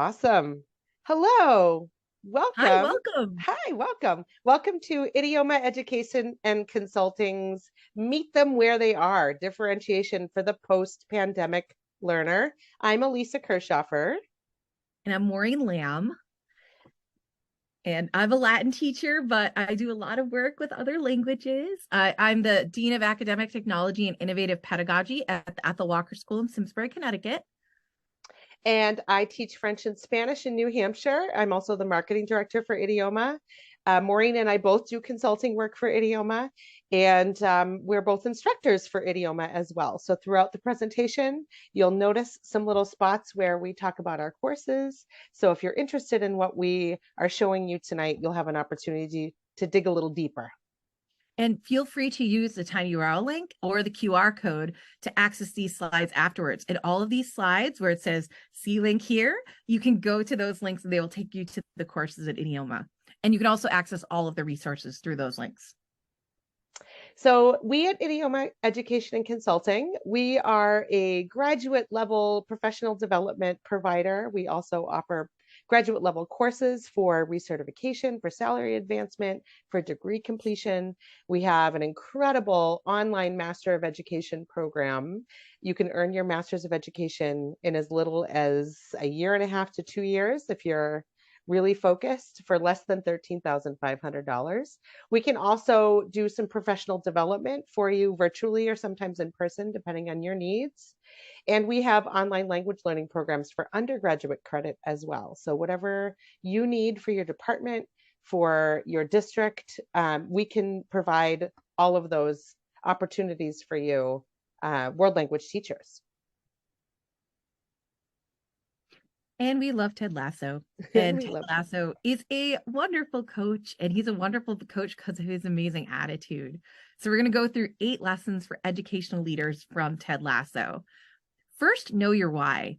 Awesome. Hello. Hi, Welcome. welcome. Hi, welcome. Welcome to Idioma Education and Consulting's Meet Them Where They Are, Differentiation for the Post-Pandemic Learner. I'm Elisa Kirchhoffer. And I'm Maureen Lamb. And I'm a Latin teacher, but I do a lot of work with other languages. I'm the Dean of Academic Technology and Innovative Pedagogy at the Ethel Walker School in Simsbury, Connecticut. And I teach French and Spanish in New Hampshire. I'm also the marketing director for Idioma. Maureen and I both do consulting work for Idioma, and we're both instructors for Idioma as well. So throughout the presentation, you'll notice some little spots where we talk about our courses. So if you're interested in what we are showing you tonight, you'll have an opportunity to dig a little deeper. And feel free to use the tiny URL link or the QR code to access these slides afterwards. And all of these slides where it says see link here, you can go to those links and they will take you to the courses at Idioma. And you can also access all of the resources through those links. So we at Idioma Education and Consulting, we are a graduate level professional development provider. We also offer graduate level courses for recertification, for salary advancement, for degree completion. We have an incredible online Master of Education program. You can earn your Master's of Education in as little as a year and a half to 2 years if you're really focused for less than $13,500. We can also do some professional development for you virtually or sometimes in person, depending on your needs. And we have online language learning programs for undergraduate credit as well. So whatever you need for your department, for your district, we can provide all of those opportunities for you, world language teachers. And we love Ted Lasso. And And we Ted love that. Lasso is a wonderful coach, and he's a wonderful coach because of his amazing attitude. So we're going to go through 8 lessons for educational leaders from Ted Lasso. First, know your why.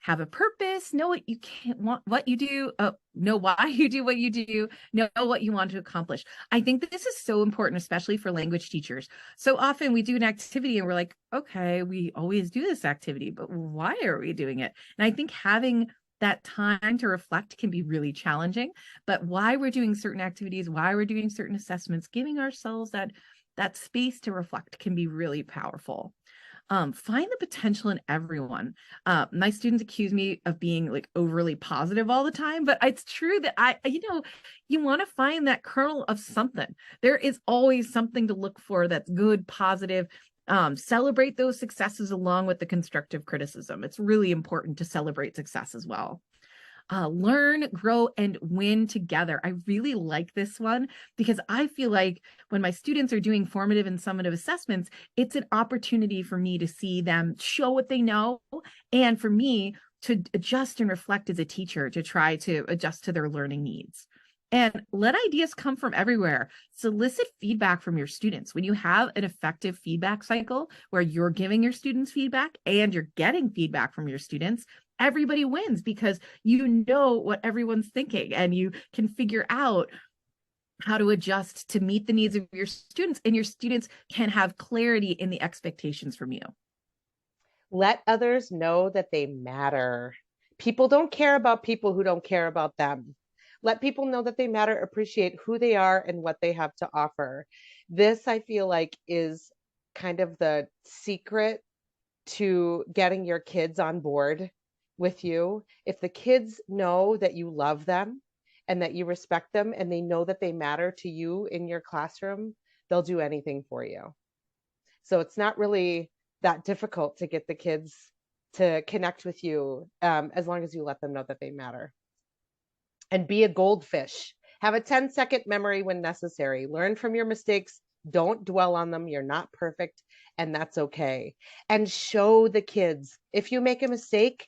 Have a purpose, know what you can't want, what you do, know why you do what you do, know what you want to accomplish. I think that this is so important, especially for language teachers. So often we do an activity and we're like, okay, we always do this activity, but why are we doing it? And I think having that time to reflect can be really challenging, but why we're doing certain activities, why we're doing certain assessments, giving ourselves that space to reflect can be really powerful. Find the potential in everyone. My students accuse me of being like overly positive all the time, but it's true that you want to find that kernel of something. There is always something to look for that's good, positive. Celebrate those successes along with the constructive criticism. It's really important to celebrate success as well. Learn, grow, and win together. I really like this one because I feel like when my students are doing formative and summative assessments, it's an opportunity for me to see them show what they know and for me to adjust and reflect as a teacher to try to adjust to their learning needs. And let ideas come from everywhere. Solicit feedback from your students. When you have an effective feedback cycle where you're giving your students feedback and you're getting feedback from your students, everybody wins because you know what everyone's thinking and you can figure out how to adjust to meet the needs of your students, and your students can have clarity in the expectations from you. Let others know that they matter. People don't care about people who don't care about them. Let people know that they matter, appreciate who they are and what they have to offer. This, I feel like, is kind of the secret to getting your kids on board with you. If the kids know that you love them and that you respect them and they know that they matter to you in your classroom, they'll do anything for you. So it's not really that difficult to get the kids to connect with you, as long as you let them know that they matter. And be a goldfish. Have a 10-second memory when necessary. Learn from your mistakes. Don't dwell on them. You're not perfect, and that's okay. And show the kids. If you make a mistake,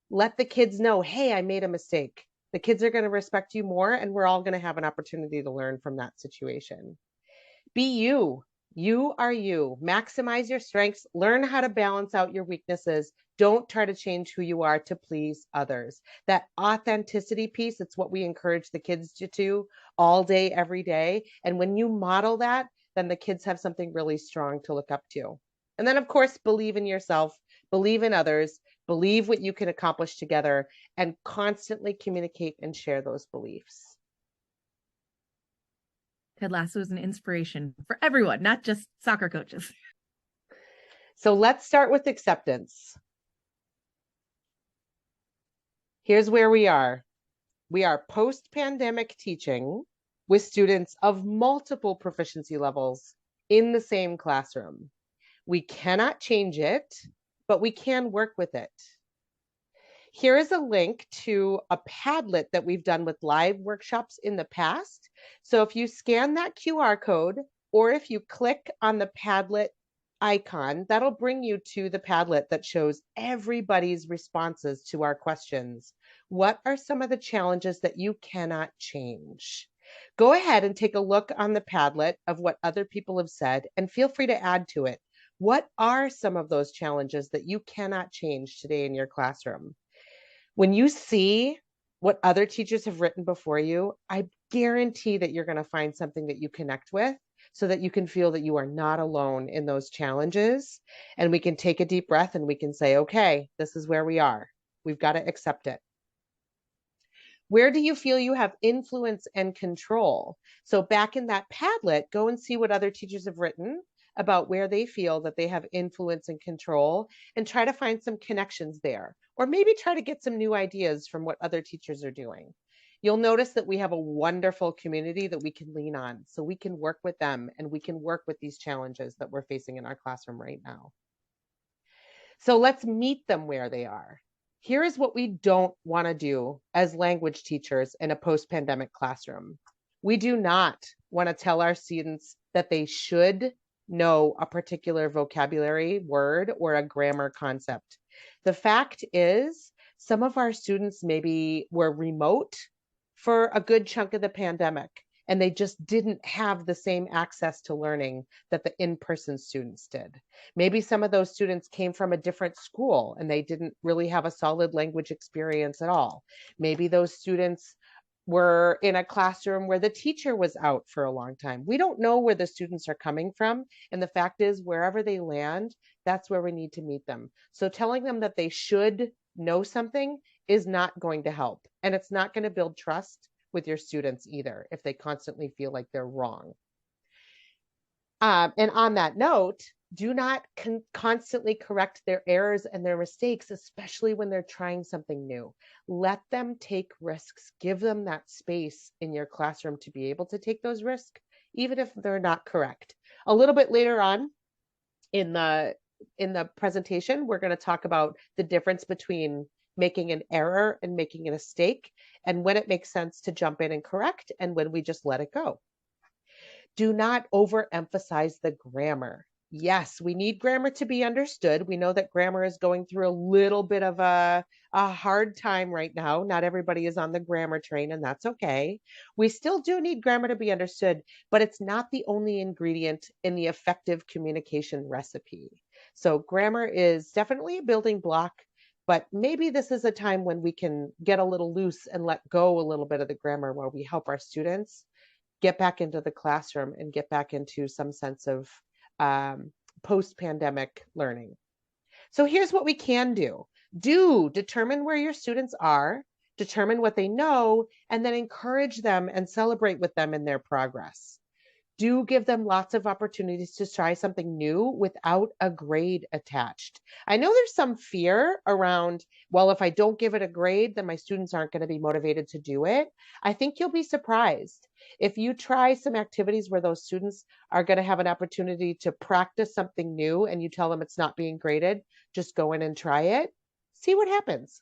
let the kids know, hey, I made a mistake. The kids are going to respect you more, and we're all going to have an opportunity to learn from that situation. Be you. You are you. Maximize your strengths. Learn how to balance out your weaknesses. Don't try to change who you are to please others. That authenticity piece, it's what we encourage the kids to do all day, every day. And when you model that, then the kids have something really strong to look up to. And then, of course, believe in yourself, believe in others, Believe what you can accomplish together and constantly communicate and share those beliefs. Ted Lasso is an inspiration for everyone, not just soccer coaches. So let's start with acceptance. Here's where we are. We are post-pandemic teaching with students of multiple proficiency levels in the same classroom. We cannot change it, but we can work with it. Here is a link to a Padlet that we've done with live workshops in the past. So if you scan that QR code, or if you click on the Padlet icon, that'll bring you to the Padlet that shows everybody's responses to our questions. What are some of the challenges that you cannot change? Go ahead and take a look on the Padlet of what other people have said and feel free to add to it. What are some of those challenges that you cannot change today in your classroom? When you see what other teachers have written before you, I guarantee that you're going to find something that you connect with so that you can feel that you are not alone in those challenges. And we can take a deep breath and we can say, okay, this is where we are. We've got to accept it. Where do you feel you have influence and control? So back in that Padlet, go and see what other teachers have written about where they feel that they have influence and control and try to find some connections there. Or maybe try to get some new ideas from what other teachers are doing. You'll notice that we have a wonderful community that we can lean on, so we can work with them and we can work with these challenges that we're facing in our classroom right now. So let's meet them where they are. Here is what we don't want to do as language teachers in a post-pandemic classroom. We do not want to tell our students that they should know a particular vocabulary word or a grammar concept. The fact is, some of our students maybe were remote for a good chunk of the pandemic, and they just didn't have the same access to learning that the in-person students did. Maybe some of those students came from a different school and they didn't really have a solid language experience at all. Maybe those students were in a classroom where the teacher was out for a long time. We don't know where the students are coming from. And the fact is, wherever they land, that's where we need to meet them. So telling them that they should know something is not going to help. And it's not going to build trust with your students either if they constantly feel like they're wrong. And on that note, do not constantly correct their errors and their mistakes, especially when they're trying something new. Let them take risks. Give them that space in your classroom to be able to take those risks, even if they're not correct. A little bit later on in the presentation, we're going to talk about the difference between making an error and making a mistake, and when it makes sense to jump in and correct, and when we just let it go. Do not overemphasize the grammar. Yes, we need grammar to be understood. We know that grammar is going through a little bit of a hard time right now. Not everybody is on the grammar train, and that's okay. We still do need grammar to be understood, but it's not the only ingredient in the effective communication recipe. So grammar is definitely a building block, but maybe this is a time when we can get a little loose and let go a little bit of the grammar while we help our students get back into the classroom and get back into some sense of post-pandemic learning. So here's what we can do. Determine where your students are, determine what they know, and then encourage them and celebrate with them in their progress. Do give them lots of opportunities to try something new without a grade attached. I know there's some fear around, well, if I don't give it a grade, then my students aren't going to be motivated to do it. I think you'll be surprised. If you try some activities where those students are going to have an opportunity to practice something new and you tell them it's not being graded, just go in and try it, see what happens.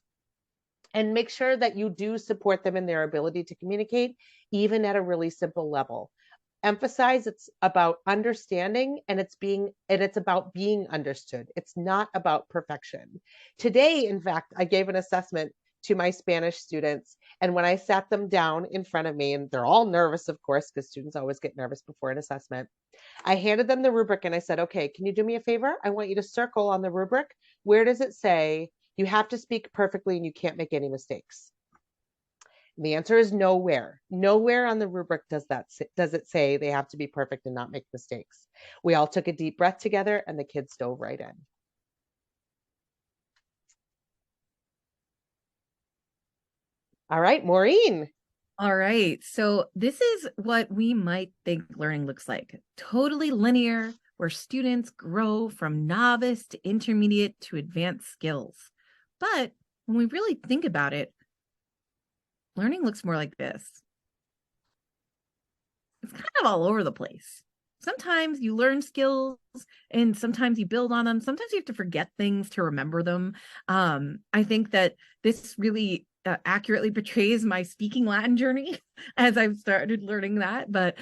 And make sure that you do support them in their ability to communicate, even at a really simple level. Emphasize it's about understanding and it's about being understood. It's not about perfection. Today, in fact, I gave an assessment to my Spanish students, and when I sat them down in front of me, and they're all nervous, of course, because students always get nervous before an assessment, I handed them the rubric and I said, okay, can you do me a favor? I want you to circle on the rubric, where does it say you have to speak perfectly and you can't make any mistakes? The answer is nowhere. Nowhere on the rubric does it say they have to be perfect and not make mistakes. We all took a deep breath together and the kids dove right in. All right, Maureen. All right. So this is what we might think learning looks like. Totally linear, where students grow from novice to intermediate to advanced skills. But when we really think about it, learning looks more like this. It's kind of all over the place. Sometimes you learn skills and sometimes you build on them. Sometimes you have to forget things to remember them. I think that this really accurately portrays my speaking Latin journey as I've started learning that. But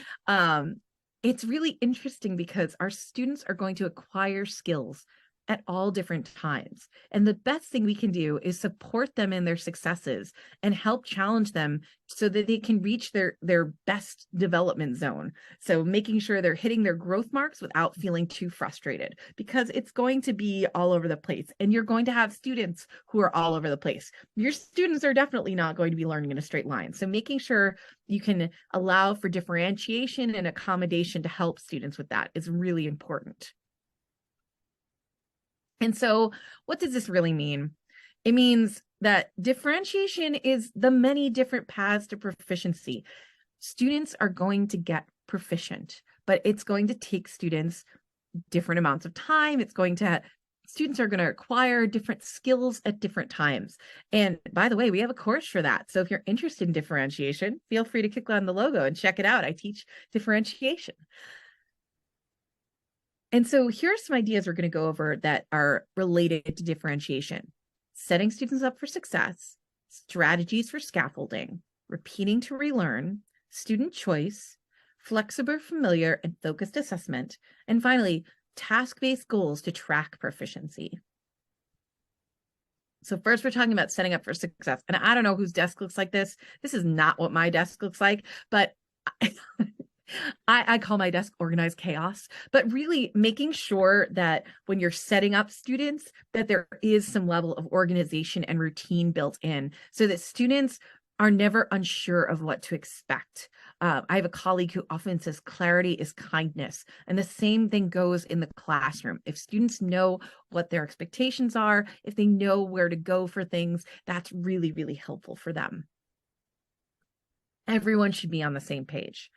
it's really interesting because our students are going to acquire skills at all different times. And the best thing we can do is support them in their successes and help challenge them so that they can reach their best development zone. So making sure they're hitting their growth marks without feeling too frustrated, because it's going to be all over the place. And you're going to have students who are all over the place. Your students are definitely not going to be learning in a straight line. So making sure you can allow for differentiation and accommodation to help students with that is really important. And so, what does this really mean? It means that differentiation is the many different paths to proficiency. Students are going to get proficient, but it's going to take students different amounts of time. Students are going to acquire different skills at different times. And by the way, we have a course for that. So if you're interested in differentiation, feel free to click on the logo and check it out. I teach differentiation. And so here are some ideas we're going to go over that are related to differentiation: setting students up for success, strategies for scaffolding, repeating to relearn, student choice, flexible, familiar, and focused assessment, and finally, task-based goals to track proficiency. So first, we're talking about setting up for success. And I don't know whose desk looks like this. This is not what my desk looks like, but I call my desk organized chaos, but really making sure that when you're setting up students, that there is some level of organization and routine built in so that students are never unsure of what to expect. I have a colleague who often says clarity is kindness. And the same thing goes in the classroom. If students know what their expectations are, if they know where to go for things, that's really, really helpful for them. Everyone should be on the same page.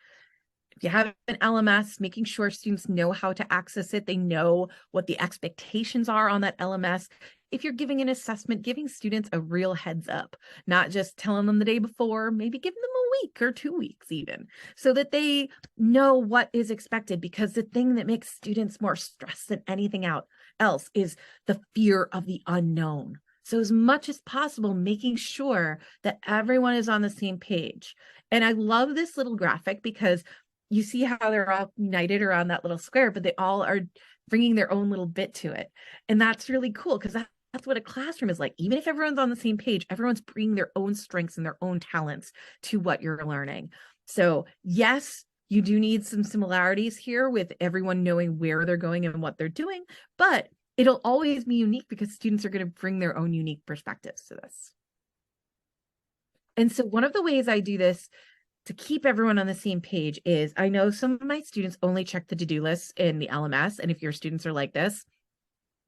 If you have an LMS, making sure students know how to access it, they know what the expectations are on that LMS. If you're giving an assessment, giving students a real heads up, not just telling them the day before, maybe giving them a week or 2 weeks even, so that they know what is expected. Because the thing that makes students more stressed than anything else is the fear of the unknown. So as much as possible, making sure that everyone is on the same page. And I love this little graphic because you see how they're all united around that little square, but they all are bringing their own little bit to it. And that's really cool because that's what a classroom is like. Even if everyone's on the same page, everyone's bringing their own strengths and their own talents to what you're learning. So yes, you do need some similarities here with everyone knowing where they're going and what they're doing, but it'll always be unique because students are going to bring their own unique perspectives to this. And so one of the ways I do this to keep everyone on the same page is I know some of my students only check the to-do lists in the LMS. And if your students are like this,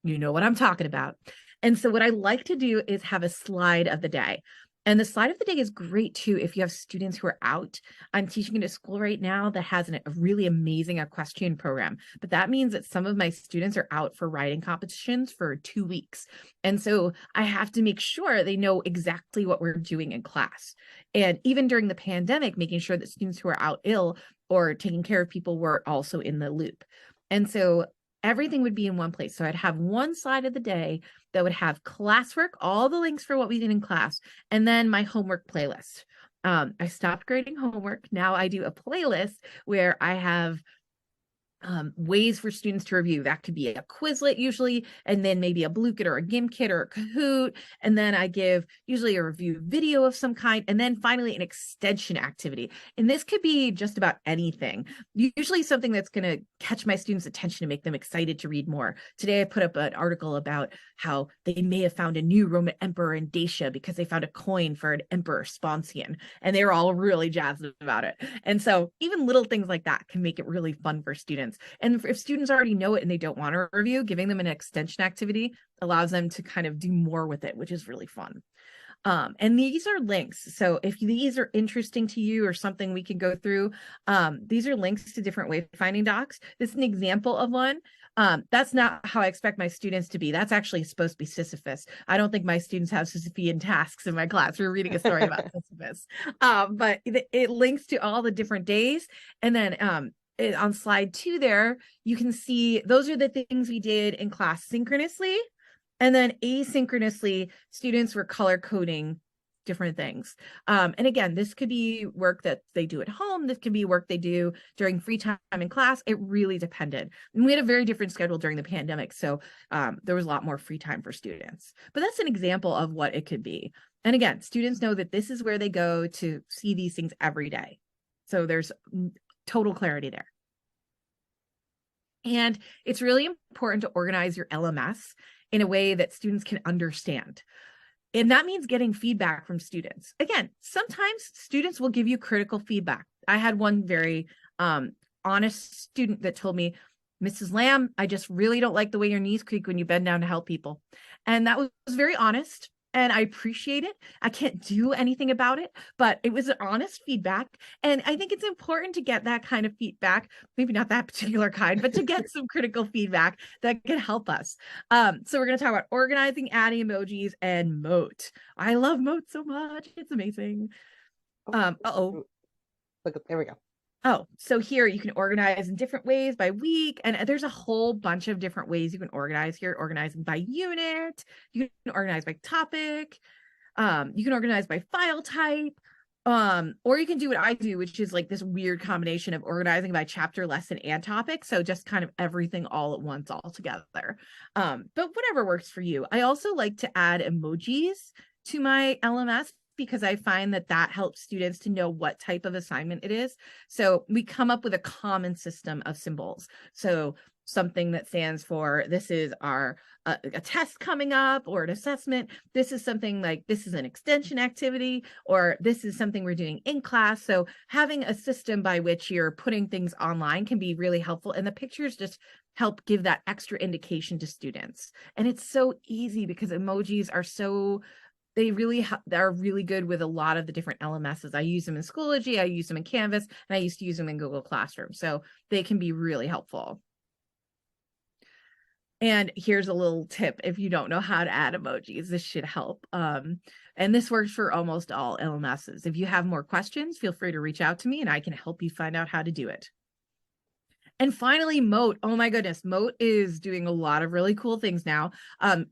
you know what I'm talking about. And so what I like to do is have a slide of the day. And the slide of the day is great too if you have students who are out. I'm teaching in a school right now that has a really amazing equestrian program, but that means that some of my students are out for riding competitions for 2 weeks. And so I have to make sure they know exactly what we're doing in class. And even during the pandemic, making sure that students who are out ill or taking care of people were also in the loop. And so everything would be in one place. So I'd have one slide of the day that would have classwork, all the links for what we did in class, and then my homework playlist. I stopped grading homework. Now I do a playlist where I have ways for students to review. That could be a Quizlet usually, and then maybe a Blue-Kit or a GimKit or a Kahoot. And then I give usually a review video of some kind. And then finally an extension activity. And this could be just about anything. Usually something that's going to catch my students' attention and make them excited to read more. Today I put up an article about how they may have found a new Roman emperor in Dacia because they found a coin for an emperor Sponsian. And they were all really jazzed about it. And so even little things like that can make it really fun for students. And if students already know it and they don't want to review, giving them an extension activity allows them to kind of do more with it, which is really fun. And these are links. So if these are interesting to you or something we can go through, these are links to different wayfinding docs. This is an example of one. That's not how I expect my students to be. That's actually supposed to be Sisyphus. I don't think my students have Sisyphean tasks in my class. We're reading a story about Sisyphus. But it links to all the different days. And then on slide 2 there, you can see those are the things we did in class synchronously. And then asynchronously, students were color coding different things. And again, this could be work that they do at home. This could be work they do during free time in class. It really depended. And we had a very different schedule during the pandemic. So there was a lot more free time for students. But that's an example of what it could be. And again, students know that this is where they go to see these things every day. So there's total clarity there. And it's really important to organize your LMS in a way that students can understand. And that means getting feedback from students. Again, sometimes students will give you critical feedback. I had one very honest student that told me, Mrs. Lamb, I just really don't like the way your knees creak when you bend down to help people. And that was very honest. And I appreciate it. I can't do anything about it, but it was an honest feedback. And I think it's important to get that kind of feedback, maybe not that particular kind, but to get some critical feedback that can help us. So we're going to talk about organizing, adding emojis, and Moat. I love Moat so much. It's amazing. Look, there we go. Oh, so here you can organize in different ways by week. And there's a whole bunch of different ways you can organize here, organizing by unit. You can organize by topic. You can organize by file type. Or you can do what I do, which is like this weird combination of organizing by chapter, lesson, and topic. So just kind of everything all at once, all together. But whatever works for you. I also like to add emojis to my LMS, because I find that that helps students to know what type of assignment it is. So we come up with a common system of symbols. So something that stands for, this is our a test coming up, or an assessment. This is something like, this is an extension activity, or this is something we're doing in class. So having a system by which you're putting things online can be really helpful. And the pictures just help give that extra indication to students. And it's so easy because emojis are so, they're really good with a lot of the different LMSs. I use them in Schoology, I use them in Canvas, and I used to use them in Google Classroom. So they can be really helpful. And here's a little tip. If you don't know how to add emojis, this should help. And this works for almost all LMSs. If you have more questions, feel free to reach out to me and I can help you find out how to do it. And finally, Moat. Oh my goodness, Moat is doing a lot of really cool things now.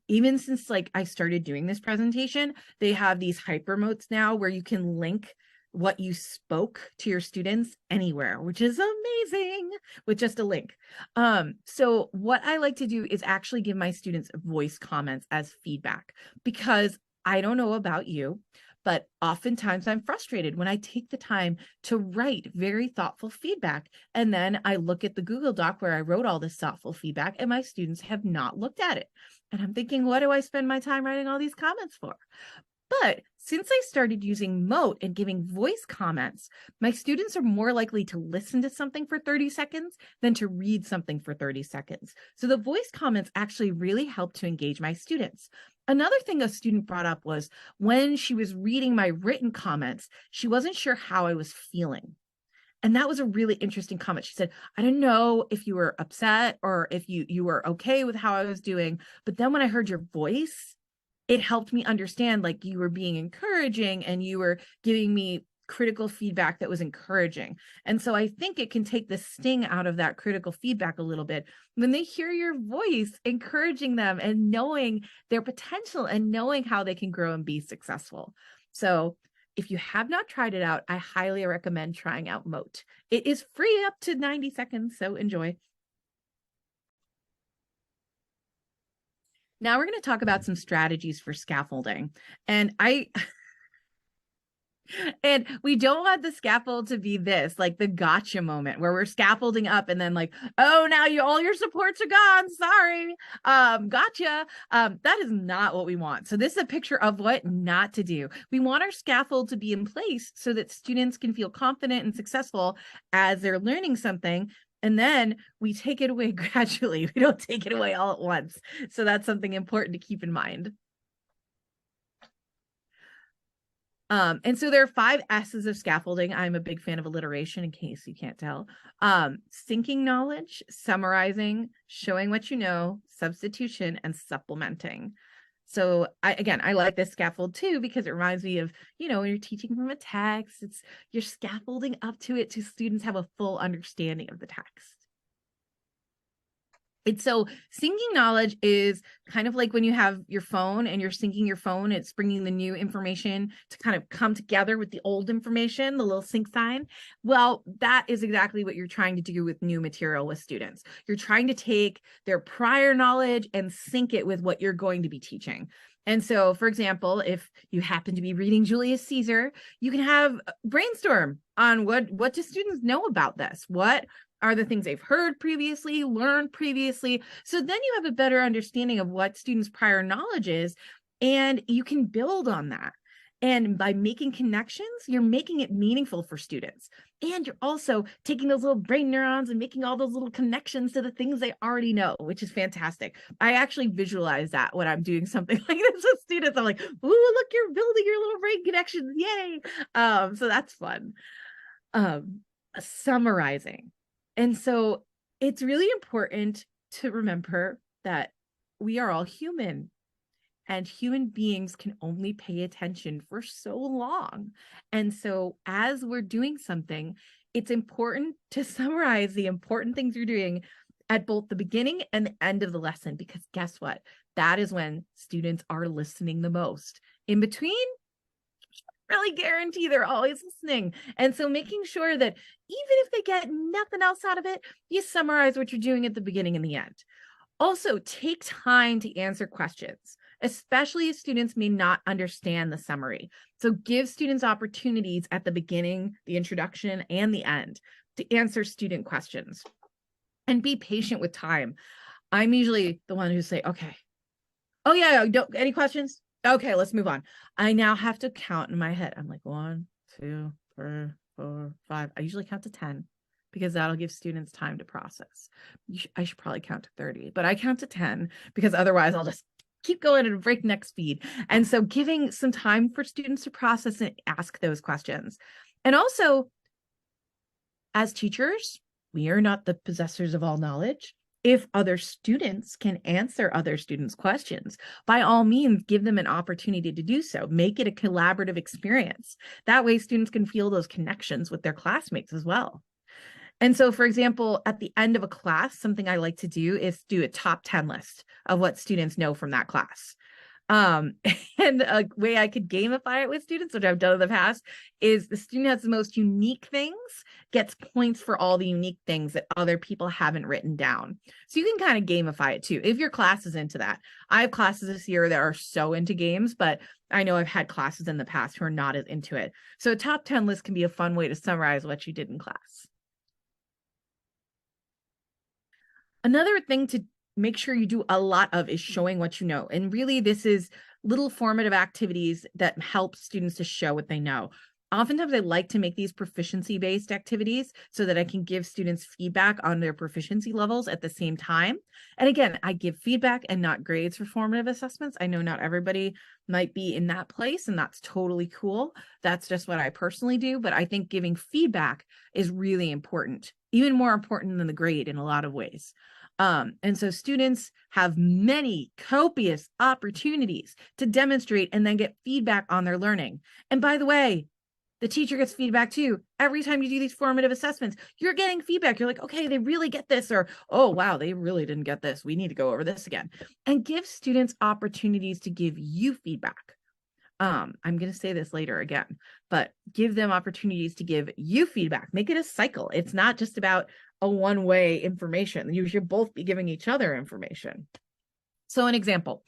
Even since like I started doing this presentation, they have these hyper moats now where you can link what you spoke to your students anywhere, which is amazing, with just a link. So what I like to do is actually give my students voice comments as feedback, because I don't know about you, but oftentimes I'm frustrated when I take the time to write very thoughtful feedback. And then I look at the Google Doc where I wrote all this thoughtful feedback and my students have not looked at it. And I'm thinking, what do I spend my time writing all these comments for? But since I started using Moat and giving voice comments, my students are more likely to listen to something for 30 seconds than to read something for 30 seconds. So the voice comments actually really help to engage my students. Another thing a student brought up was when she was reading my written comments, she wasn't sure how I was feeling. And that was a really interesting comment. She said, I don't know if you were upset or if you were okay with how I was doing. But then when I heard your voice, it helped me understand like you were being encouraging and you were giving me critical feedback that was encouraging. And so I think it can take the sting out of that critical feedback a little bit when they hear your voice encouraging them and knowing their potential and knowing how they can grow and be successful. So if you have not tried it out, I highly recommend trying out Moat. It is free up to 90 seconds, so enjoy. Now we're going to talk about some strategies for scaffolding. And and we don't want the scaffold to be this, like the gotcha moment where we're scaffolding up and then like, oh, now all your supports are gone. Sorry. Gotcha. That is not what we want. So this is a picture of what not to do. We want our scaffold to be in place so that students can feel confident and successful as they're learning something. And then we take it away gradually. We don't take it away all at once. So that's something important to keep in mind. And so there are 5 S's of scaffolding. I'm a big fan of alliteration, in case you can't tell. Sinking knowledge, summarizing, showing what you know, substitution, and supplementing. So I like this scaffold too, because it reminds me of, when you're teaching from a text, you're scaffolding up to it to students have a full understanding of the text. And so syncing knowledge is kind of like when you have your phone and you're syncing your phone, it's bringing the new information to kind of come together with the old information, the little sync sign. Well, that is exactly what you're trying to do with new material with students. You're trying to take their prior knowledge and sync it with what you're going to be teaching. And so, for example, if you happen to be reading Julius Caesar, you can have brainstorm on what do students know about this? What are the things they've heard previously, learned previously. So then you have a better understanding of what students' prior knowledge is, and you can build on that. And by making connections, you're making it meaningful for students. And you're also taking those little brain neurons and making all those little connections to the things they already know, which is fantastic. I actually visualize that when I'm doing something like this with students. I'm like, ooh, look, you're building your little brain connections. Yay. So that's fun. Summarizing. And so it's really important to remember that we are all human, and human beings can only pay attention for so long. And so as we're doing something, it's important to summarize the important things you're doing at both the beginning and the end of the lesson, because guess what? That is when students are listening the most. In between, really guarantee they're always listening. And so making sure that even if they get nothing else out of it, you summarize what you're doing at the beginning and the end. Also, take time to answer questions, especially if students may not understand the summary. So give students opportunities at the beginning, the introduction, and the end to answer student questions. And be patient with time. I'm usually the one who say, okay, oh yeah, any questions? Okay, let's move on. I now have to count in my head. I'm like 1, 2, 3, 4, 5. I usually count to 10 because that'll give students time to process. I should probably count to 30, but I count to 10 because otherwise I'll just keep going at a breakneck speed. And so giving some time for students to process and ask those questions. And also, as teachers, we are not the possessors of all knowledge. If other students can answer other students' questions, by all means, give them an opportunity to do so. Make it a collaborative experience. That way, students can feel those connections with their classmates as well. And so, for example, at the end of a class, something I like to do is do a top 10 list of what students know from that class. Um, and a way I could gamify it with students, which I've done in the past, is the student has the most unique things, gets points for all the unique things that other people haven't written down. So you can kind of gamify it too, if your class is into that. I have classes this year that are so into games, but I know I've had classes in the past who are not as into it. So a top 10 list can be a fun way to summarize what you did in class. Another thing to make sure you do a lot of is showing what you know. And really, this is little formative activities that help students to show what they know. Oftentimes, I like to make these proficiency-based activities so that I can give students feedback on their proficiency levels at the same time. And again, I give feedback and not grades for formative assessments. I know not everybody might be in that place, and that's totally cool. That's just what I personally do. But I think giving feedback is really important, even more important than the grade in a lot of ways. And so students have many copious opportunities to demonstrate and then get feedback on their learning. And by the way, the teacher gets feedback too. Every time you do these formative assessments, you're getting feedback. You're like, okay, they really get this, or, oh, wow, they really didn't get this. We need to go over this again. And give students opportunities to give you feedback. I'm going to say this later again, but give them opportunities to give you feedback. Make it a cycle. It's not just about a one-way information. You should both be giving each other information. So an example,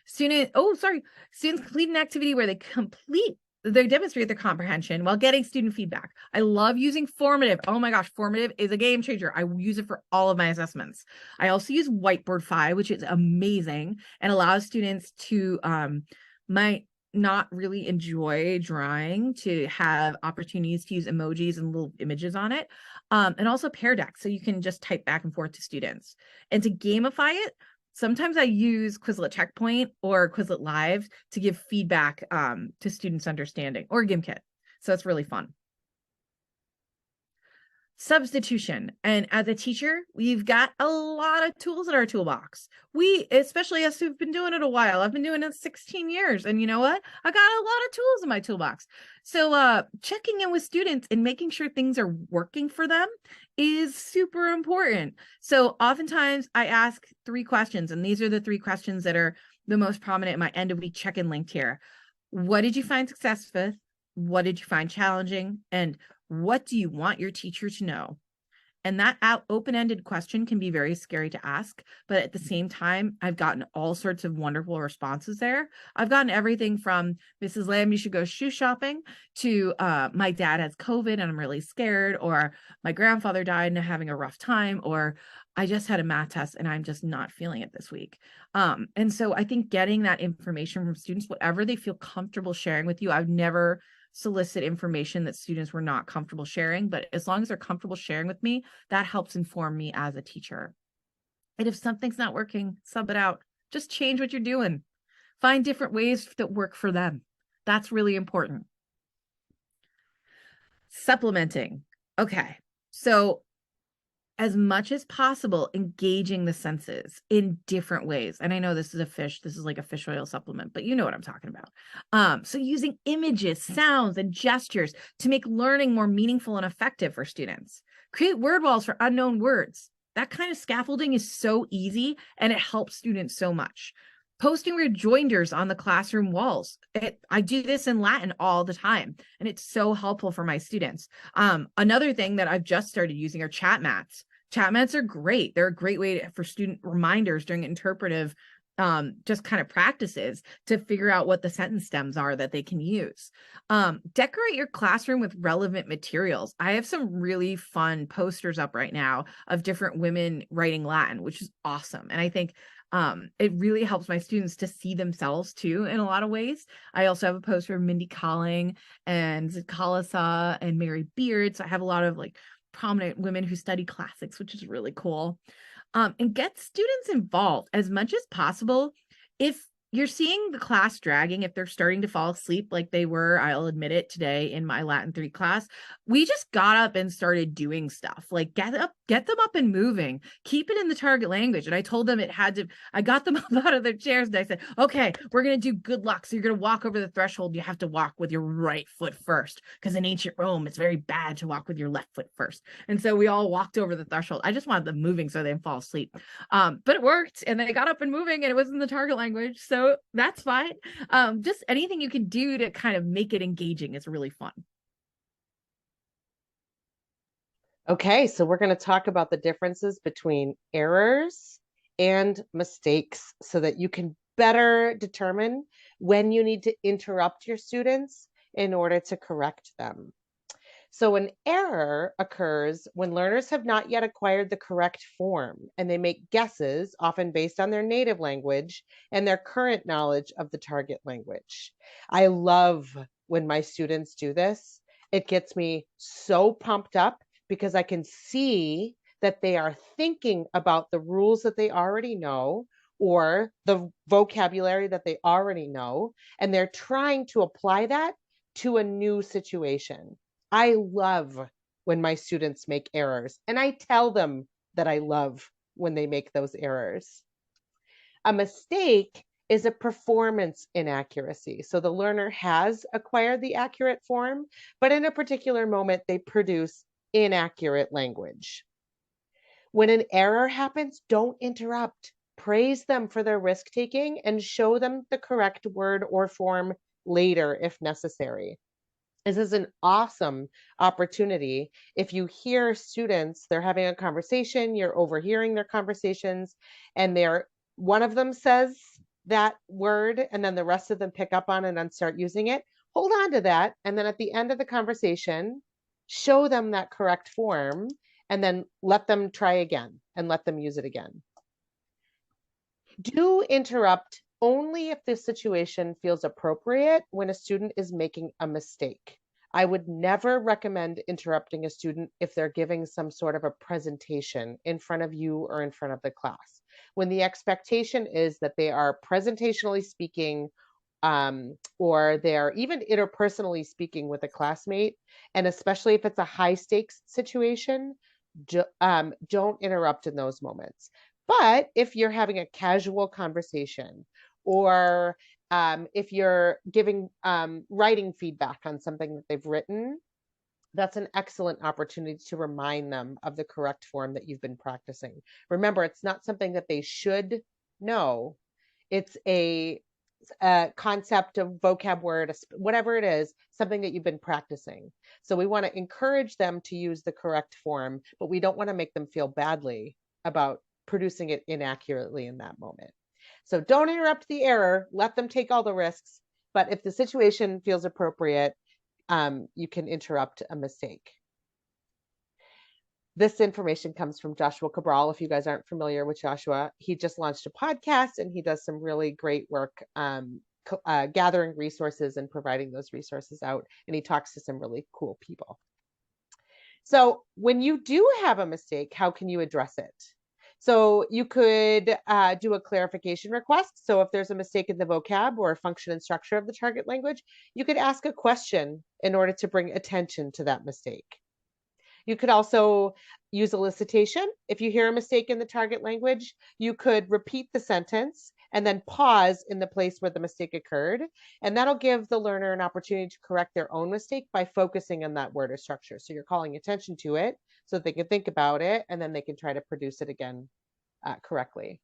students complete an activity where they demonstrate their comprehension while getting student feedback. I love using formative. Oh my gosh, formative is a game changer. I use it for all of my assessments. I also use Whiteboard 5, which is amazing and allows students to might not really enjoy drawing to have opportunities to use emojis and little images on it. And also Pear Deck, so you can just type back and forth to students. And to gamify it, Sometimes I use Quizlet Checkpoint or Quizlet Live to give feedback to students' understanding, or GimKit. So it's really fun. Substitution. And as a teacher, we've got a lot of tools in our toolbox. We, especially us who've been doing it a while, I've been doing it 16 years. And you know what? I got a lot of tools in my toolbox. So checking in with students and making sure things are working for them is super important. So oftentimes I ask 3 questions, and these are the 3 questions that are the most prominent in my end of week check-in linked here. What did you find success with? What did you find challenging? And what do you want your teacher to know? And that open-ended question can be very scary to ask, but at the same time, I've gotten all sorts of wonderful responses there. I've gotten everything from Mrs. Lamb, you should go shoe shopping, to my dad has COVID and I'm really scared, or my grandfather died and I'm having a rough time, or I just had a math test and I'm just not feeling it this week. And so I think getting that information from students, whatever they feel comfortable sharing with you, I've never solicit information that students were not comfortable sharing, but as long as they're comfortable sharing with me, that helps inform me as a teacher. And if something's not working, sub it out. Just change what you're doing. Find different ways that work for them. That's really important. Supplementing. Okay. So as much as possible, engaging the senses in different ways. And I know this is like a fish oil supplement, but you know what I'm talking about. So using images, sounds, and gestures to make learning more meaningful and effective for students. Create word walls for unknown words. That kind of scaffolding is so easy and it helps students so much. Posting rejoinders on the classroom walls. I do this in Latin all the time, and it's so helpful for my students. Another thing that I've just started using are chat mats. Chat mats are great. They're a great way for student reminders during interpretive just kind of practices to figure out what the sentence stems are that they can use. Decorate your classroom with relevant materials. I have some really fun posters up right now of different women writing Latin, which is awesome. And I think it really helps my students to see themselves too in a lot of ways. I also have a poster of Mindy Kaling and Kalasa and Mary Beard. So I have a lot of like prominent women who study classics, which is really cool. And get students involved as much as possible. If you're seeing the class dragging, if they're starting to fall asleep like they were, I'll admit it, today in my Latin 3 class, we just got up and started doing stuff. Like get them up and moving, keep it in the target language. And I told them I got them up out of their chairs and I said, okay, we're going to do good luck. So you're going to walk over the threshold. You have to walk with your right foot first, because in ancient Rome, it's very bad to walk with your left foot first. And so we all walked over the threshold. I just wanted them moving so they didn't fall asleep. But it worked, and they got up and moving, and it was in the target language. So that's fine. Just anything you can do to kind of make it engaging is really fun. Okay, so we're going to talk about the differences between errors and mistakes so that you can better determine when you need to interrupt your students in order to correct them. So an error occurs when learners have not yet acquired the correct form and they make guesses, often based on their native language and their current knowledge of the target language. I love when my students do this. It gets me so pumped up because I can see that they are thinking about the rules that they already know or the vocabulary that they already know, and they're trying to apply that to a new situation. I love when my students make errors, and I tell them that I love when they make those errors. A mistake is a performance inaccuracy. So the learner has acquired the accurate form, but in a particular moment, they produce inaccurate language. When an error happens, don't interrupt. Praise them for their risk taking and show them the correct word or form later if necessary. This is an awesome opportunity. If you hear students, they're having a conversation, you're overhearing their conversations, and one of them says that word, and then the rest of them pick up on it and start using it. Hold on to that. And then at the end of the conversation, show them that correct form, and then let them try again and let them use it again. Do interrupt only if the situation feels appropriate when a student is making a mistake. I would never recommend interrupting a student if they're giving some sort of a presentation in front of you or in front of the class. When the expectation is that they are presentationally speaking, or they're even interpersonally speaking with a classmate, and especially if it's a high stakes situation, don't interrupt in those moments. But if you're having a casual conversation, or if you're giving writing feedback on something that they've written, that's an excellent opportunity to remind them of the correct form that you've been practicing. Remember, it's not something that they should know. It's a concept, of vocab word, whatever it is, something that you've been practicing. So we want to encourage them to use the correct form, but we don't want to make them feel badly about producing it inaccurately in that moment. So don't interrupt the error, let them take all the risks. But if the situation feels appropriate, you can interrupt a mistake. This information comes from Joshua Cabral. If you guys aren't familiar with Joshua, he just launched a podcast and he does some really great work gathering resources and providing those resources out. And he talks to some really cool people. So when you do have a mistake, how can you address it? So you could do a clarification request. So if there's a mistake in the vocab or function and structure of the target language, you could ask a question in order to bring attention to that mistake. You could also use elicitation. If you hear a mistake in the target language, you could repeat the sentence and then pause in the place where the mistake occurred. And that'll give the learner an opportunity to correct their own mistake by focusing on that word or structure. So you're calling attention to it so that they can think about it, and then they can try to produce it again correctly.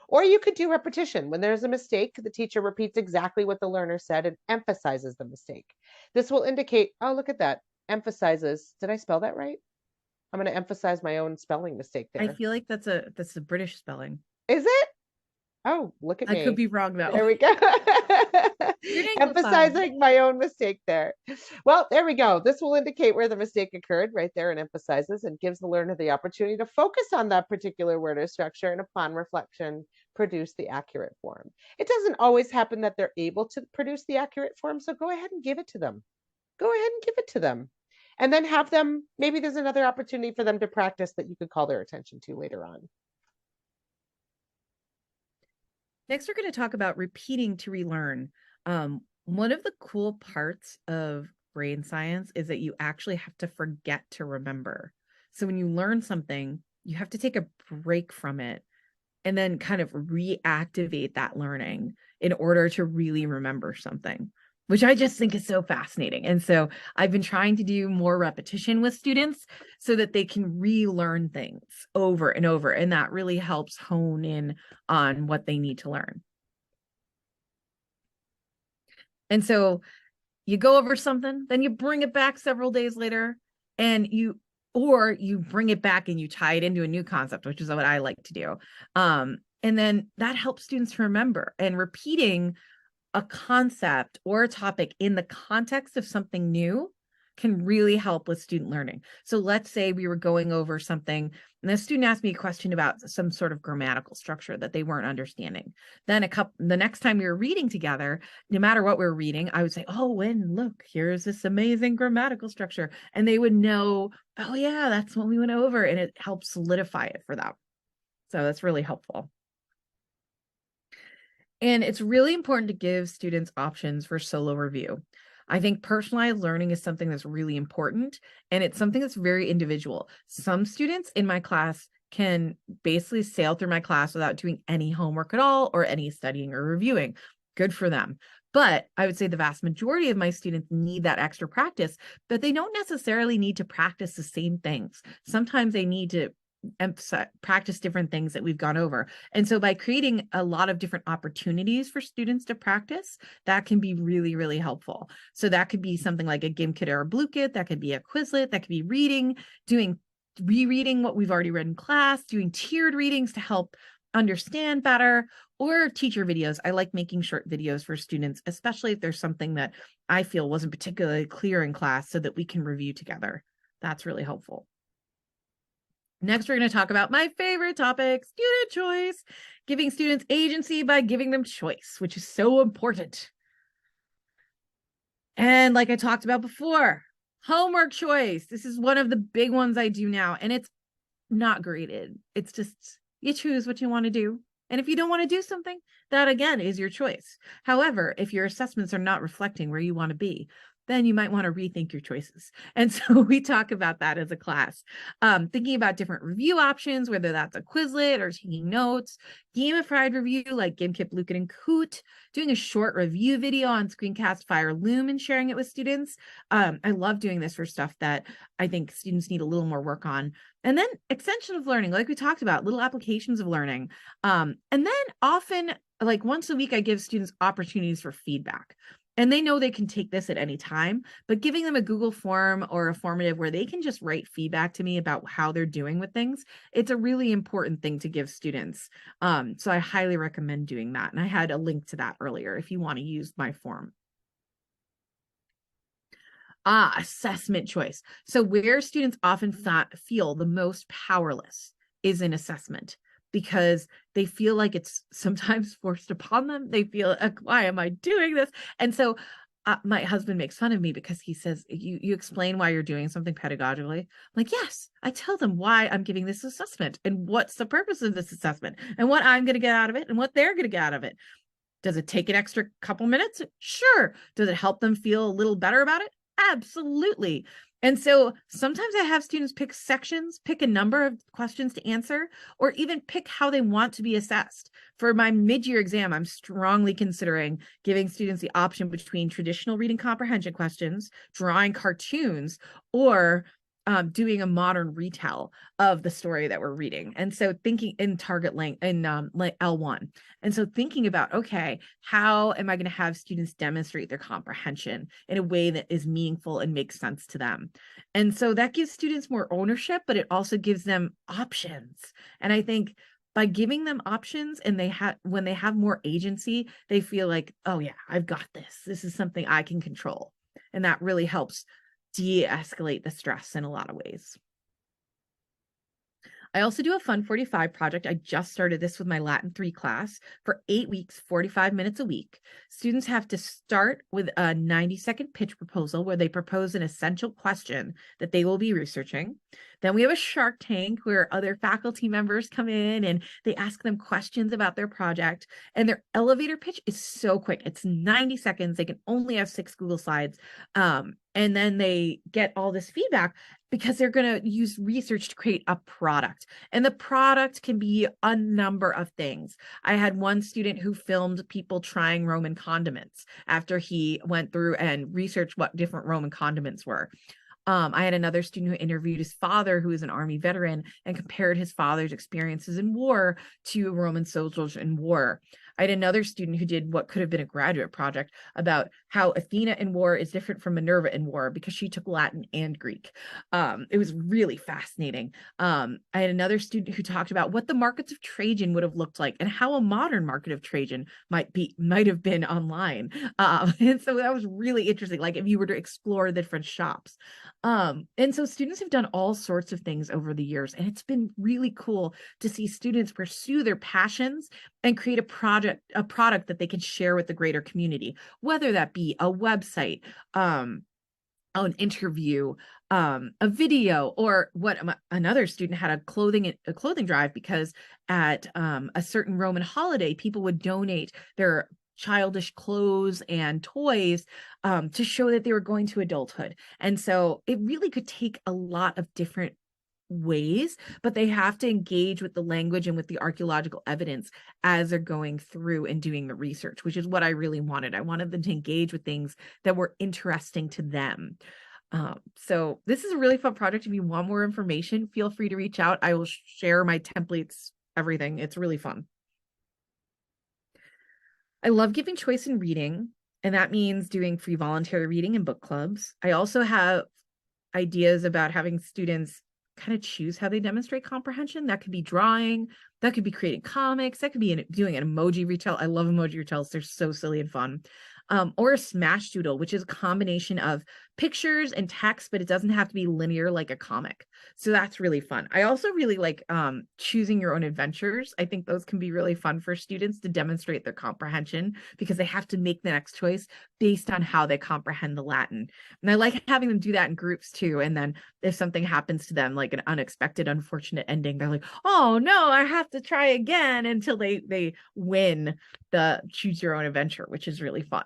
Or you could do repetition. When there's a mistake, the teacher repeats exactly what the learner said and emphasizes the mistake. This will indicate, oh, look at that, emphasizes. Did I spell that right? I'm going to emphasize my own spelling mistake I there. feel like that's a British spelling. Is it? Oh, look at I me. could be wrong though. There we go. You're Emphasizing my own mistake there. Well, there we go. This will indicate where the mistake occurred right there, and emphasizes and gives the learner the opportunity to focus on that particular word or structure, and upon reflection, produce the accurate form. It doesn't always happen that they're able to produce the accurate form, so go ahead and give it to them. Go ahead and give it to them. And then have them, maybe there's another opportunity for them to practice that you could call their attention to later on. Next, we're going to talk about repeating to relearn. One of the cool parts of brain science is that you actually have to forget to remember. So when you learn something, you have to take a break from it and then kind of reactivate that learning in order to really remember something, which I just think is so fascinating. And so I've been trying to do more repetition with students so that they can relearn things over and over. And that really helps hone in on what they need to learn. And so you go over something, then you bring it back several days later, and you bring it back and you tie it into a new concept, which is what I like to do. And then that helps students remember. And repeating a concept or a topic in the context of something new can really help with student learning. So let's say we were going over something and the student asked me a question about some sort of grammatical structure that they weren't understanding. Then the next time we were reading together, no matter what we were reading, I would say, oh, and look, here's this amazing grammatical structure. And they would know, oh yeah, that's what we went over. And it helps solidify it for them. So that's really helpful. And it's really important to give students options for solo review. I think personalized learning is something that's really important, and it's something that's very individual. Some students in my class can basically sail through my class without doing any homework at all or any studying or reviewing. Good for them. But I would say the vast majority of my students need that extra practice, but they don't necessarily need to practice the same things. Sometimes they need to practice different things that we've gone over. And so by creating a lot of different opportunities for students to practice, that can be really, really helpful. So that could be something like a Gimkit or a Bluekit, that could be a Quizlet, that could be reading, rereading what we've already read in class, doing tiered readings to help understand better, or teacher videos. I like making short videos for students, especially if there's something that I feel wasn't particularly clear in class so that we can review together. That's really helpful. Next, we're going to talk about my favorite topic, student choice, giving students agency by giving them choice, which is so important. And like I talked about before, Homework choice. This is one of the big ones I do now, and it's not graded. It's just you choose what you want to do. And if you don't want to do something, that again is your choice. However, if your assessments are not reflecting where you want to be, then you might want to rethink your choices. And so we talk about that as a class, thinking about different review options, whether that's a Quizlet or taking notes, gamified review like GameKit, Lucan, and Coot, doing a short review video on Screencast, Fire, Loom, and sharing it with students. I love doing this for stuff that I think students need a little more work on. And then extension of learning, like we talked about, little applications of learning. And then often, like once a week, I give students opportunities for feedback. And they know they can take this at any time, but giving them a Google form or a formative where they can just write feedback to me about how they're doing with things, it's a really important thing to give students. So I highly recommend doing that. And I had a link to that earlier if you want to use my form. Assessment choice. So where students often feel the most powerless is in assessment because they feel like it's sometimes forced upon them. They feel, why am I doing this? And so my husband makes fun of me because he says, you explain why you're doing something pedagogically. I'm like, yes, I tell them why I'm giving this assessment and what's the purpose of this assessment and what I'm going to get out of it and what they're going to get out of it. Does it take an extra couple minutes? Sure. Does it help them feel a little better about it? Absolutely. And so sometimes I have students pick sections, pick a number of questions to answer, or even pick how they want to be assessed. For my mid-year exam, I'm strongly considering giving students the option between traditional reading comprehension questions, drawing cartoons, or doing a modern retell of the story that we're reading. And so thinking in target length in L1. And so thinking about, okay, how am I going to have students demonstrate their comprehension in a way that is meaningful and makes sense to them? And so that gives students more ownership, but it also gives them options. And I think by giving them options and when they have more agency, they feel like, oh yeah, I've got this. This is something I can control. And that really helps de-escalate the stress in a lot of ways. I also do a Fun 45 project. I just started this with my Latin 3 class for 8 weeks, 45 minutes a week. Students have to start with a 90-second pitch proposal where they propose an essential question that they will be researching. Then we have a Shark Tank where other faculty members come in and they ask them questions about their project. And their elevator pitch is so quick. It's 90 seconds. They can only have 6 Google Slides. And then they get all this feedback because they're going to use research to create a product. And the product can be a number of things. I had one student who filmed people trying Roman condiments after he went through and researched what different Roman condiments were. I had another student who interviewed his father, who is an Army veteran, and compared his father's experiences in war to Roman soldiers in war. I had another student who did what could have been a graduate project about how Athena in war is different from Minerva in war because she took Latin and Greek. It was really fascinating. I had another student who talked about what the markets of Trajan would have looked like and how a modern market of Trajan might have been online. And so that was really interesting. Like if you were to explore the different shops. And so students have done all sorts of things over the years, and it's been really cool to see students pursue their passions and create a product that they can share with the greater community, whether that be a website, an interview, a video, or what another student had a clothing drive because at a certain Roman holiday, people would donate their childish clothes and toys to show that they were going to adulthood. And so it really could take a lot of different ways, but they have to engage with the language and with the archaeological evidence as they're going through and doing the research, which is what I really wanted. I wanted them to engage with things that were interesting to them. So this is a really fun project. If you want more information, feel free to reach out. I will share my templates, everything. It's really fun. I love giving choice in reading, and that means doing free voluntary reading and book clubs. I also have ideas about having students kind of choose how they demonstrate comprehension. That could be drawing, that could be creating comics, that could be doing an emoji retell. I love emoji retells. They're so silly and fun. Or a smash doodle, which is a combination of pictures and text, but it doesn't have to be linear like a comic. So that's really fun. I also really like choosing your own adventures. I think those can be really fun for students to demonstrate their comprehension because they have to make the next choice based on how they comprehend the Latin. And I like having them do that in groups too. And then if something happens to them, like an unexpected, unfortunate ending, they're like, oh no, I have to try again until they win the choose your own adventure, which is really fun.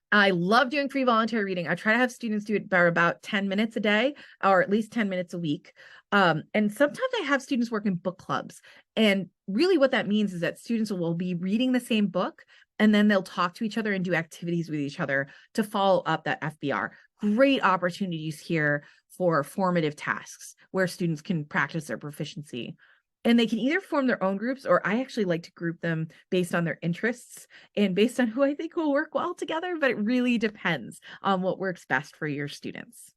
I love doing free voluntary reading. I try to have students do it for about 10 minutes a day, or at least 10 minutes a week. And sometimes I have students work in book clubs. And really what that means is that students will be reading the same book, and then they'll talk to each other and do activities with each other to follow up that FBR. Great opportunities here for formative tasks where students can practice their proficiency. And they can either form their own groups, or I actually like to group them based on their interests and based on who I think will work well together, but it really depends on what works best for your students.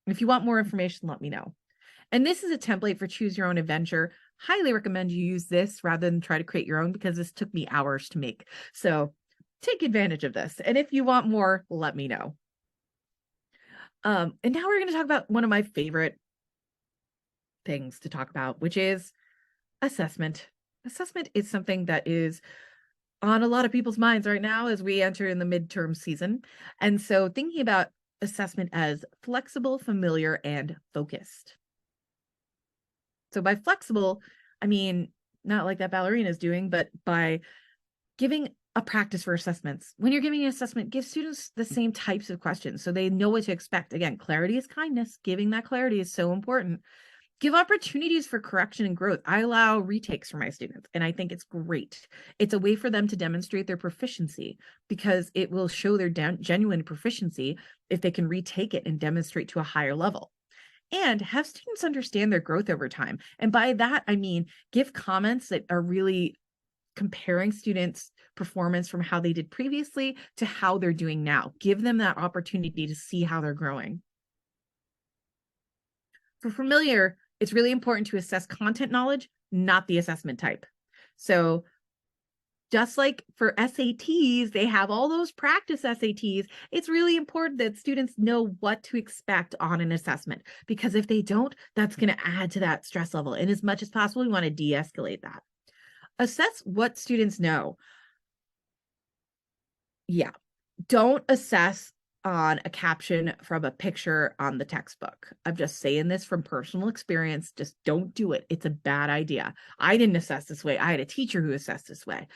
If you want more information, let me know. And this is a template for choose your own adventure. Highly recommend you use this rather than try to create your own, because this took me hours to make. So take advantage of this. And if you want more, let me know. And now we're going to talk about one of my favorite things to talk about, which is assessment. Assessment is something that is on a lot of people's minds right now as we enter in the midterm season. And so thinking about assessment as flexible, familiar, and focused. So by flexible, I mean, not like that ballerina is doing, but by giving a practice for assessments. When you're giving an assessment, give students the same types of questions so they know what to expect. Again, clarity is kindness. Giving that clarity is so important. Give opportunities for correction and growth. I allow retakes for my students, and I think it's great. It's a way for them to demonstrate their proficiency because it will show their genuine proficiency if they can retake it and demonstrate to a higher level. And have students understand their growth over time. And by that, I mean, give comments that are really comparing students' performance from how they did previously to how they're doing now. Give them that opportunity to see how they're growing. For familiar, it's really important to assess content knowledge, not the assessment type. So just like for SATs, they have all those practice SATs. It's really important that students know what to expect on an assessment, because if they don't, that's going to add to that stress level. And as much as possible, we want to de-escalate that. Assess what students know. Yeah, don't assess on a caption from a picture on the textbook. I'm just saying this from personal experience. Just don't do it. It's a bad idea. I didn't assess this way. I had a teacher who assessed this way.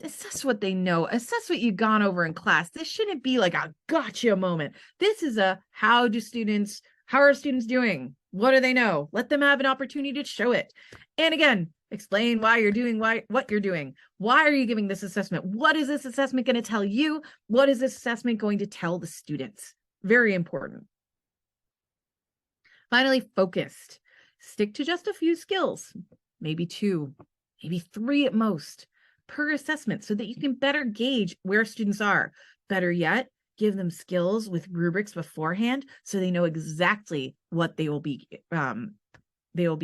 Assess what they know. Assess what you've gone over in class. This shouldn't be like a gotcha moment. This is a how are students doing? What do they know? Let them have an opportunity to show it. And again, explain why you're doing what you're doing. Why are you giving this assessment? What is this assessment going to tell you? What is this assessment going to tell the students? Very important. Finally, focused. Stick to just a few skills, maybe 2, maybe 3 at most per assessment, so that you can better gauge where students are. Better yet, give them skills with rubrics beforehand so they know exactly what they will be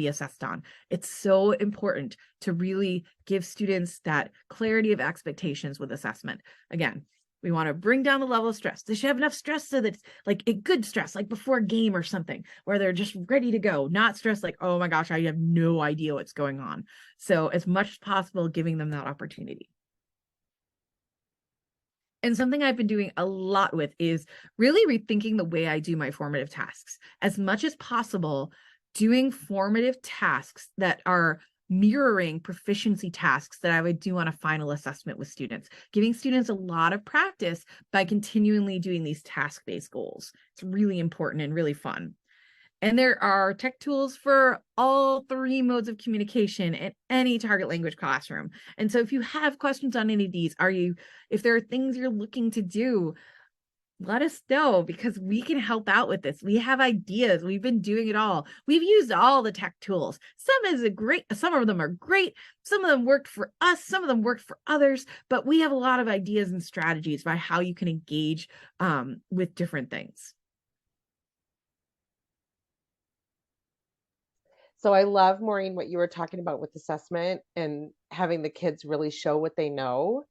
assessed on. It's so important to really give students that clarity of expectations with assessment. Again, we want to bring down the level of stress. They should have enough stress so that it's like a good stress, like before a game or something, where they're just ready to go, not stressed like, oh my gosh, I have no idea what's going on. So as much as possible, giving them that opportunity. And something I've been doing a lot with is really rethinking the way I do my formative tasks. As much as possible, doing formative tasks that are mirroring proficiency tasks that I would do on a final assessment with students, giving students a lot of practice by continually doing these task-based goals. It's really important and really fun. And there are tech tools for all 3 modes of communication in any target language classroom. And so if you have questions on any of these, if there are things you're looking to do, let us know, because we can help out with this. We have ideas. We've been doing it all. We've used all the tech tools. Some of them are great. Some of them worked for us. Some of them worked for others, but we have a lot of ideas and strategies by how you can engage with different things. So I love, Maureen, what you were talking about with assessment and having the kids really show what they know.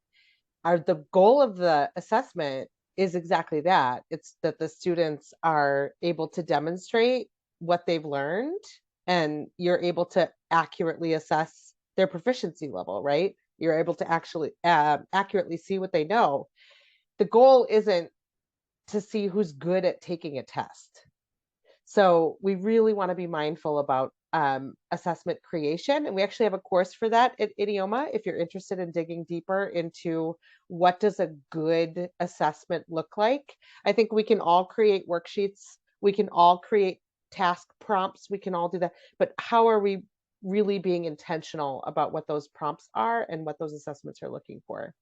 The goal of the assessment is exactly that. It's that the students are able to demonstrate what they've learned, and you're able to accurately assess their proficiency level, right? You're able to actually accurately see what they know. The goal isn't to see who's good at taking a test. So we really want to be mindful about assessment creation. And we actually have a course for that at Idioma if you're interested in digging deeper into what does a good assessment look like. I think we can all create worksheets. We can all create task prompts. We can all do that. But how are we really being intentional about what those prompts are and what those assessments are looking for?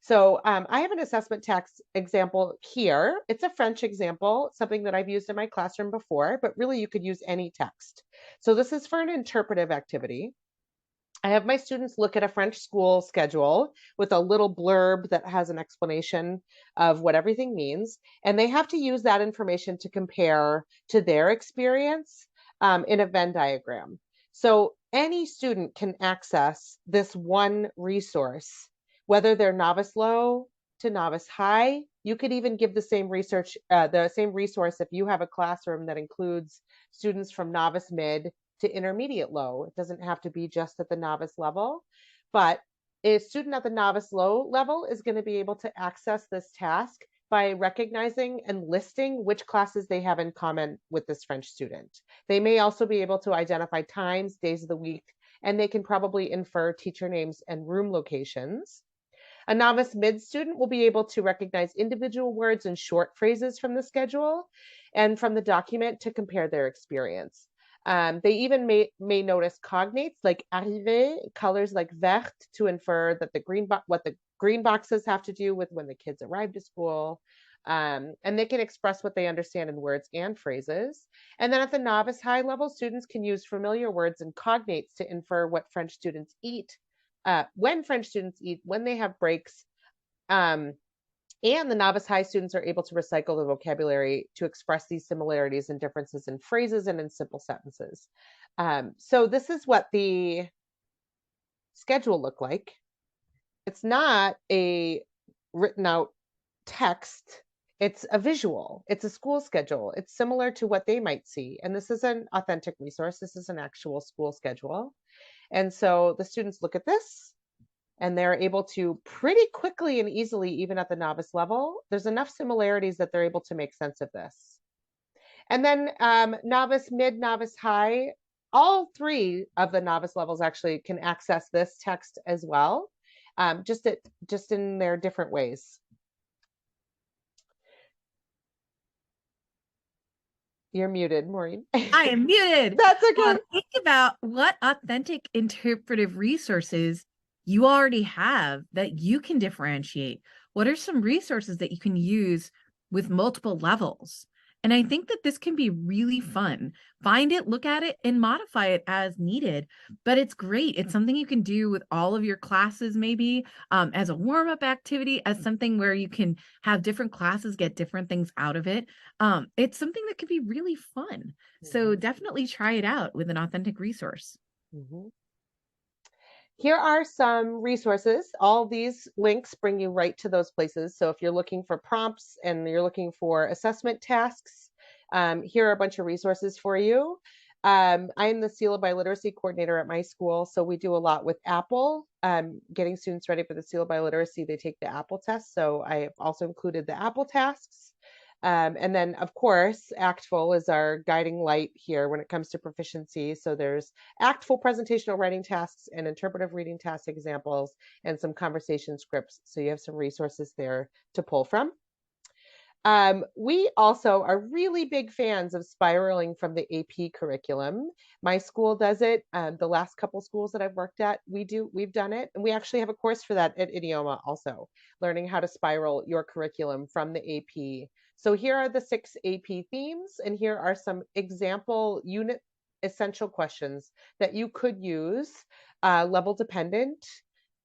So I have an assessment text example here. It's a French example, something that I've used in my classroom before, but really you could use any text. So this is for an interpretive activity. I have my students look at a French school schedule with a little blurb that has an explanation of what everything means. And they have to use that information to compare to their experience in a Venn diagram. So any student can access this one resource, whether they're novice low to novice high. You could even give the same resource if you have a classroom that includes students from novice mid to intermediate low. It doesn't have to be just at the novice level, but a student at the novice low level is going to be able to access this task by recognizing and listing which classes they have in common with this French student. They may also be able to identify times, days of the week, and they can probably infer teacher names and room locations. A novice mid student will be able to recognize individual words and short phrases from the schedule and from the document to compare their experience. They even may notice cognates like arrivé, colors like vert to infer that what the green boxes have to do with when the kids arrived at school. And they can express what they understand in words and phrases. And then at the novice high level, students can use familiar words and cognates to infer what French students eat, when French students eat, when they have breaks. Um, and the novice high students are able to recycle the vocabulary to express these similarities and differences in phrases and in simple sentences. So this is what the schedule looked like. It's not a written out text. It's a visual. It's a school schedule. It's similar to what they might see. And this is an authentic resource. This is an actual school schedule. And so the students look at this and they're able to pretty quickly and easily, even at the novice level, there's enough similarities that they're able to make sense of this. And then novice, mid, novice, high, all three of the novice levels actually can access this text as well, just in their different ways. You're muted, Maureen. I am muted. That's okay. Think about what authentic interpretive resources you already have that you can differentiate. What are some resources that you can use with multiple levels? And I think that this can be really fun. Find it, look at it, and modify it as needed. But it's great. It's something you can do with all of your classes, maybe as a warm-up activity, as something where you can have different classes get different things out of it. It's something that could be really fun. So definitely try it out with an authentic resource. Mm-hmm. Here are some resources. All these links bring you right to those places. So if you're looking for prompts and you're looking for assessment tasks, here are a bunch of resources for you. I'm the Seal of Biliteracy coordinator at my school, so we do a lot with Apple, getting students ready for the Seal of Biliteracy. They take the Apple test, so I also included the Apple tasks. And then, of course, ACTFL is our guiding light here when it comes to proficiency. So there's ACTFL presentational writing tasks and interpretive reading task examples and some conversation scripts. So you have some resources there to pull from. We also are really big fans of spiraling from the AP curriculum. My school does it. The last couple schools that I've worked at, we've done it. And we actually have a course for that at Idioma also, learning how to spiral your curriculum from the AP. So here are the 6 AP themes, and here are some example unit essential questions that you could use, level dependent.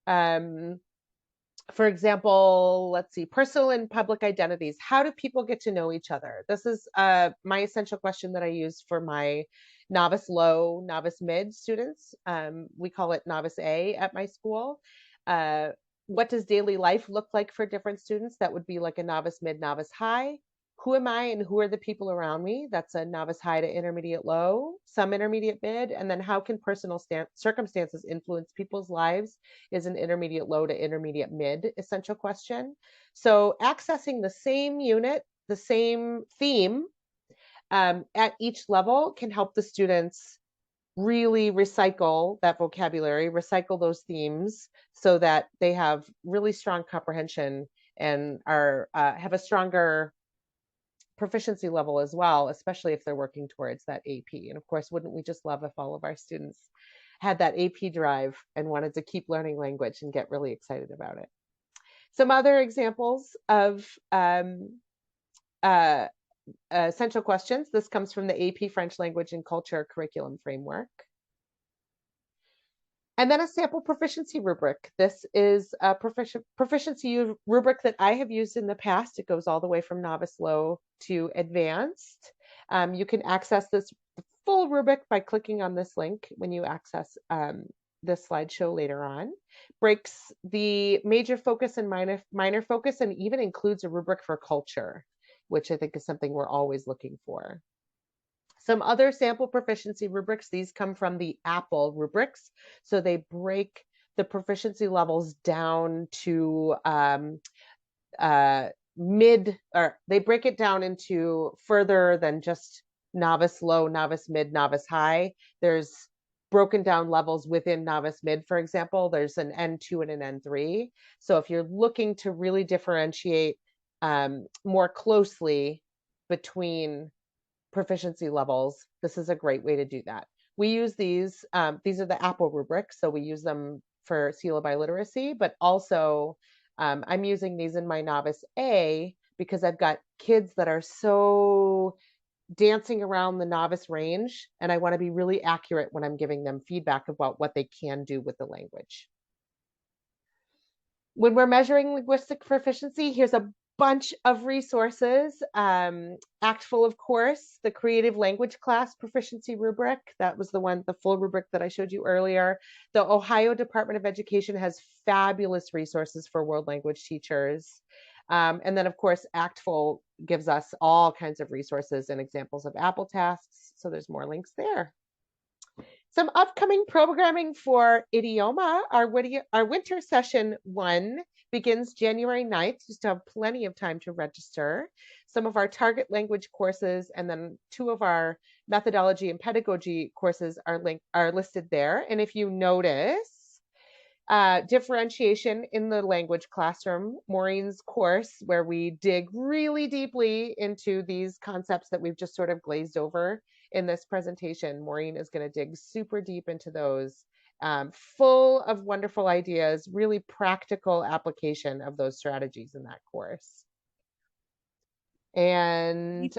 For example, let's see, personal and public identities. How do people get to know each other? This is my essential question that I use for my novice low, novice mid students. We call it novice A at my school. What does daily life look like for different students? That would be like a novice, mid, novice, high. Who am I and who are the people around me? That's a novice high to intermediate low, some intermediate mid. And then how can personal circumstances influence people's lives is an intermediate low to intermediate mid essential question. So accessing the same unit, the same theme at each level can help the students really recycle that vocabulary, recycle those themes so that they have really strong comprehension and are have a stronger proficiency level as well, especially if they're working towards that AP. And of course, wouldn't we just love if all of our students had that AP drive and wanted to keep learning language and get really excited about it? Some other examples of uh, essential questions. This comes from the AP French Language and Culture Curriculum Framework. And then a sample proficiency rubric. This is a proficiency rubric that I have used in the past. It goes all the way from novice low to advanced. You can access this full rubric by clicking on this link when you access this slideshow later on. Breaks the major focus and minor focus, and even includes a rubric for culture, which I think is something we're always looking for. Some other sample proficiency rubrics, these come from the Apple rubrics. So they break the proficiency levels down to mid, or they break it down into further than just novice low, novice mid, novice high. There's broken down levels within novice mid, for example. There's an N2 and an N3. So if you're looking to really differentiate more closely between proficiency levels, this is a great way to do that. We use these are the Apple rubrics, so we use them for syllabi literacy, but also I'm using these in my novice A because I've got kids that are so dancing around the novice range, and I want to be really accurate when I'm giving them feedback about what they can do with the language. When we're measuring linguistic proficiency, here's a bunch of resources. ACTFL, of course, the creative language class proficiency rubric. That was the full rubric that I showed you earlier. The Ohio Department of Education has fabulous resources for world language teachers. And then, of course, ACTFL gives us all kinds of resources and examples of Apple tasks. So there's more links there. Some upcoming programming for Idioma. Our winter session 1 begins January 9th. You still have plenty of time to register. Some of our target language courses, and then 2 of our methodology and pedagogy courses are listed there. And if you notice, differentiation in the language classroom, Maureen's course, where we dig really deeply into these concepts that we've just sort of glazed over in this presentation. Maureen is going to dig super deep into those, full of wonderful ideas, really practical application of those strategies in that course. And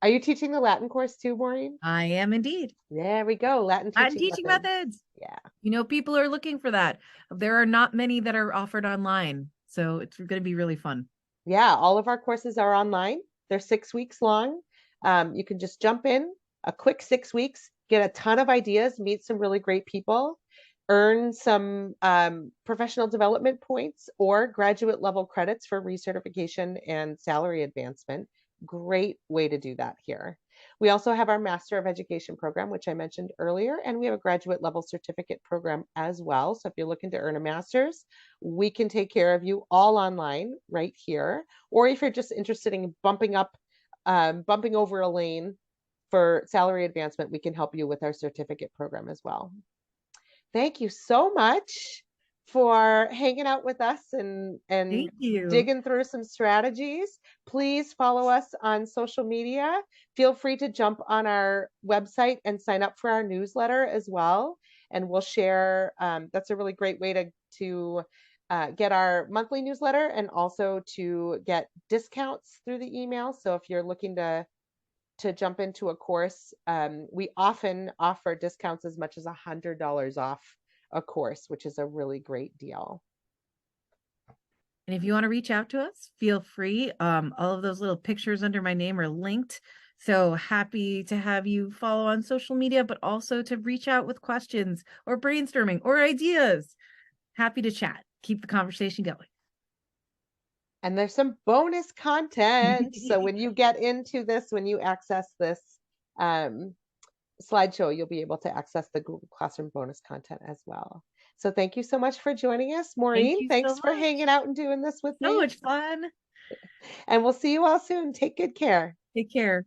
are you teaching the Latin course too, Maureen? I am indeed. There we go. Latin teaching methods. Yeah. You know, people are looking for that. There are not many that are offered online. So it's going to be really fun. Yeah, all of our courses are online. They're 6 weeks long. You can just jump in a quick 6 weeks, get a ton of ideas, meet some really great people, earn some professional development points or graduate level credits for recertification and salary advancement. Great way to do that here. We also have our Master of Education program, which I mentioned earlier, and we have a graduate level certificate program as well. So if you're looking to earn a master's, we can take care of you all online right here. Or if you're just interested in bumping over a lane for salary advancement, we can help you with our certificate program as well. Thank you so much for hanging out with us and digging through some strategies. Please follow us on social media. Feel free to jump on our website and sign up for our newsletter as well. And we'll share, that's a really great way to get our monthly newsletter and also to get discounts through the email. So if you're looking to jump into a course, we often offer discounts as much as $100 off a course, which is a really great deal. And if you want to reach out to us, feel free. All of those little pictures under my name are linked. So happy to have you follow on social media, but also to reach out with questions or brainstorming or ideas. Happy to chat. keep the conversation going. And there's some bonus content. So when you get into this, when you access this um, slideshow, you'll be able to access the Google Classroom bonus content as well. So thank you so much for joining us, Thank Maureen. you so Thanks for hanging much. out and doing this with So me. much fun. And we'll see you all soon. Take good care. Take care.